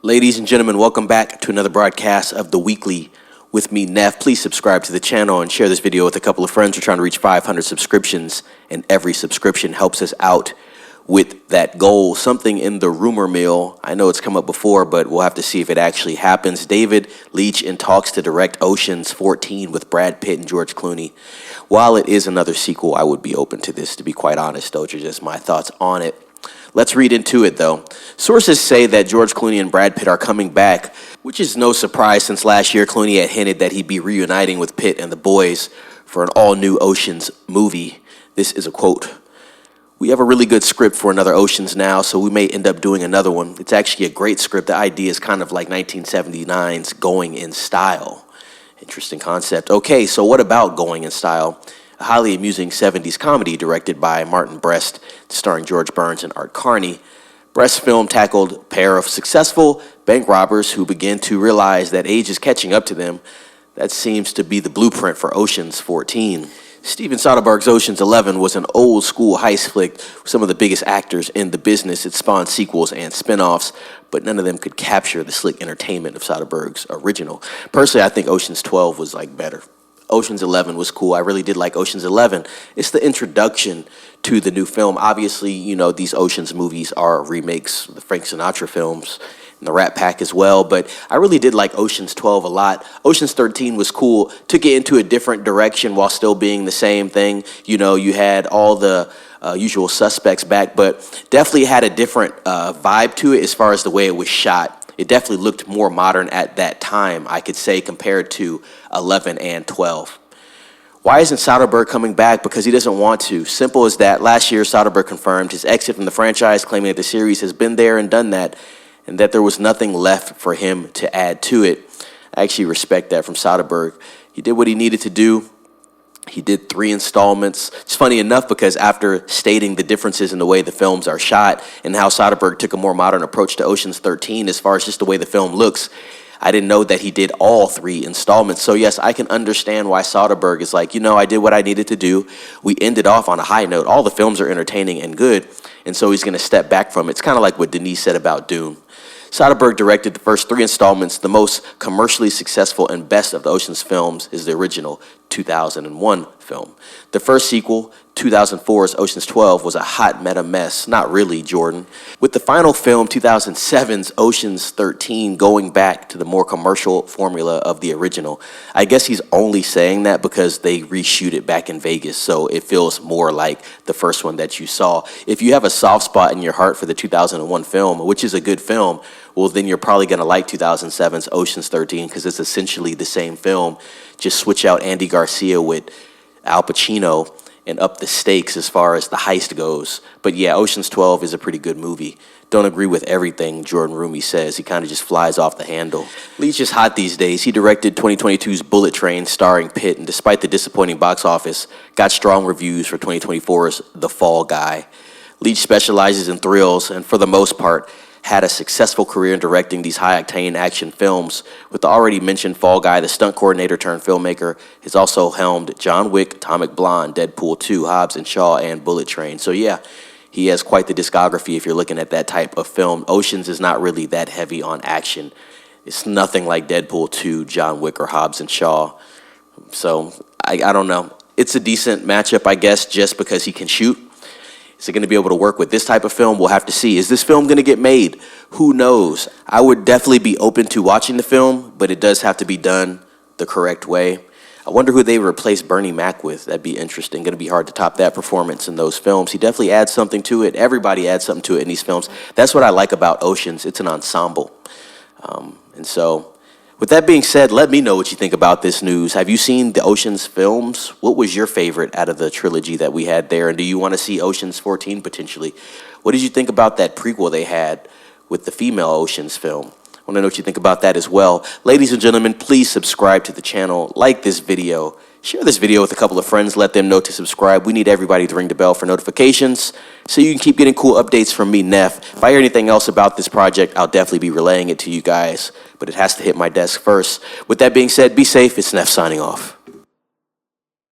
Ladies and gentlemen, welcome back to another broadcast of The Weekly with me, Neff. Please subscribe to the channel and share this video with a couple of friends. We're trying to reach 500 subscriptions, and every subscription helps us out with that goal. Something in the rumor mill, I know it's come up before, but we'll have to see if it actually happens. David Leitch in talks to direct Ocean's 14 with Brad Pitt and George Clooney. While it is another sequel, I would be open to this, to be quite honest. Those are just my thoughts on it. Let's read into it, though. Sources say that George Clooney and Brad Pitt are coming back, which is no surprise since last year Clooney had hinted that he'd be reuniting with Pitt and the boys for an all-new Ocean's movie. This is a quote. "We have a really good script for another Ocean's now, so we may end up doing another one. It's actually a great script. The idea is kind of like 1979's Going in Style." Interesting concept. Okay, so what about Going in Style? A highly amusing 70s comedy directed by Martin Brest, starring George Burns and Art Carney. Brest's film tackled a pair of successful bank robbers who begin to realize that age is catching up to them. That seems to be the blueprint for Ocean's 14. Steven Soderbergh's Ocean's 11 was an old-school heist flick with some of the biggest actors in the business. It spawned sequels and spin-offs, but none of them could capture the slick entertainment of Soderbergh's original. Personally, I think Ocean's 12 was better. Ocean's 11 was cool. I really did like Ocean's 11. It's the introduction to the new film. Obviously, you know, these Ocean's movies are remakes of the Frank Sinatra films and the Rat Pack as well, but I really did like Ocean's 12 a lot. Ocean's 13 was cool. Took it into a different direction while still being the same thing. You know, you had all the usual suspects back, but definitely had a different vibe to it as far as the way it was shot. It definitely looked more modern at that time, I could say, compared to 11 and 12. Why isn't Soderbergh coming back? Because he doesn't want to. Simple as that. Last year, Soderbergh confirmed his exit from the franchise, claiming that the series has been there and done that, and that there was nothing left for him to add to it. I actually respect that from Soderbergh. He did what he needed to do. He did 3 installments. It's funny enough because after stating the differences in the way the films are shot and how Soderbergh took a more modern approach to Ocean's 13 as far as just the way the film looks, I didn't know that he did all 3 installments. So yes, I can understand why Soderbergh is like, you know, I did what I needed to do. We ended off on a high note. All the films are entertaining and good, and so he's going to step back from it. It's kind of like what Denise said about Dune. Soderbergh directed the first 3 installments. The most commercially successful and best of the Ocean's films is the original 2001 film. The first sequel, 2004's Ocean's 12, was a hot meta mess. Not really, Jordan. With the final film, 2007's Ocean's 13, going back to the more commercial formula of the original. I guess he's only saying that because they reshoot it back in Vegas, so it feels more like the first one that you saw. If you have a soft spot in your heart for the 2001 film, which is a good film, well, then you're probably going to like 2007's Ocean's 13 because it's essentially the same film. Just switch out Andy Garcia with Al Pacino and up the stakes as far as the heist goes. But yeah, Ocean's 12 is a pretty good movie. Don't agree with everything Jordan Rumi says. He kind of just flies off the handle. Leitch is hot these days. He directed 2022's Bullet Train starring Pitt, and despite the disappointing box office, got strong reviews for 2024's The Fall Guy. Leitch specializes in thrills and for the most part had a successful career in directing these high-octane action films. With the already mentioned Fall Guy, the stunt coordinator turned filmmaker, has also helmed John Wick, Atomic Blonde, Deadpool 2, Hobbs and Shaw, and Bullet Train. So yeah, he has quite the discography if you're looking at that type of film. Ocean's is not really that heavy on action. It's nothing like Deadpool 2, John Wick, or Hobbs and Shaw. So I don't know. It's a decent matchup, I guess, just because he can shoot. Is it going to be able to work with this type of film? We'll have to see. Is this film going to get made? Who knows? I would definitely be open to watching the film, but it does have to be done the correct way. I wonder who they replace Bernie Mac with. That'd be interesting. Going to be hard to top that performance in those films. He definitely adds something to it. Everybody adds something to it in these films. That's what I like about Oceans. It's an ensemble. And so, with that being said, let me know what you think about this news. Have you seen the Ocean's films? What was your favorite out of the trilogy that we had there? And do you want to see Ocean's 14 potentially? What did you think about that prequel they had with the female Ocean's film? I want to know what you think about that as well. Ladies and gentlemen, please subscribe to the channel, like this video, share this video with a couple of friends, let them know to subscribe. We need everybody to ring the bell for notifications so you can keep getting cool updates from me, Neff. If I hear anything else about this project, I'll definitely be relaying it to you guys, but it has to hit my desk first. With that being said, be safe. It's Neff signing off.